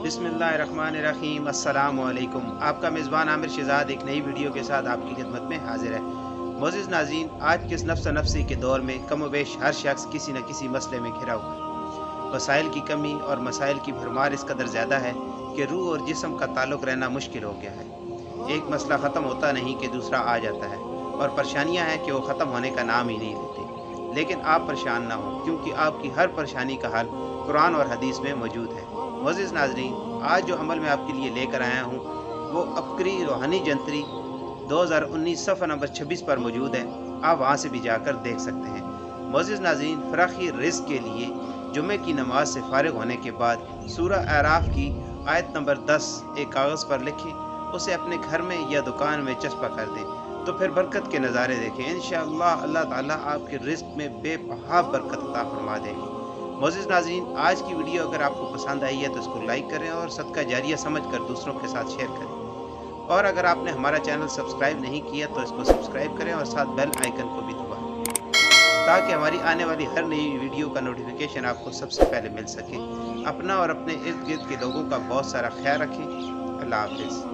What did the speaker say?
بسم اللہ الرحمن الرحیم۔ السلام علیکم۔ آپ کا میزبان عامر شہزاد ایک نئی ویڈیو کے ساتھ آپ کی خدمت میں حاضر ہے۔ معزز ناظرین، آج کے اس نفس نفسی کے دور میں کم و بیش ہر شخص کسی نہ کسی مسئلے میں گھرا ہوا ہے۔ وسائل کی کمی اور مسائل کی بھرمار اس قدر زیادہ ہے کہ روح اور جسم کا تعلق رہنا مشکل ہو گیا ہے۔ ایک مسئلہ ختم ہوتا نہیں کہ دوسرا آ جاتا ہے، اور پریشانیاں ہیں کہ وہ ختم ہونے کا نام ہی نہیں لیتے۔ لیکن آپ پریشان نہ ہوں، کیونکہ آپ کی ہر پریشانی کا حل قرآن اور حدیث میں موجود ہے۔ معزز ناظرین، آج جو عمل میں آپ کے لیے لے کر آیا ہوں وہ عبقری روحانی جنتری 2019 صفحہ نمبر 26 پر موجود ہے۔ آپ وہاں سے بھی جا کر دیکھ سکتے ہیں۔ معزز ناظرین، فراخی رزق کے لیے جمعے کی نماز سے فارغ ہونے کے بعد سورہ اعراف کی آیت نمبر 10 ایک کاغذ پر لکھیں، اسے اپنے گھر میں یا دکان میں چسپاں کر دیں، تو پھر برکت کے نظارے دیکھیں۔ انشاءاللہ اللہ تعالیٰ آپ کے رزق میں بے پناہ برکت عطا فرما دے گی۔ معزز ناظرین، آج کی ویڈیو اگر آپ کو پسند آئی ہے تو اس کو لائک کریں اور صدقہ جاریہ سمجھ کر دوسروں کے ساتھ شیئر کریں، اور اگر آپ نے ہمارا چینل سبسکرائب نہیں کیا تو اس کو سبسکرائب کریں اور ساتھ بیل آئیکن کو بھی دبائیں، تاکہ ہماری آنے والی ہر نئی ویڈیو کا نوٹیفیکیشن آپ کو سب سے پہلے مل سکے۔ اپنا اور اپنے ارد گرد کے لوگوں کا بہت سارا خیال رکھیں۔ اللہ حافظ۔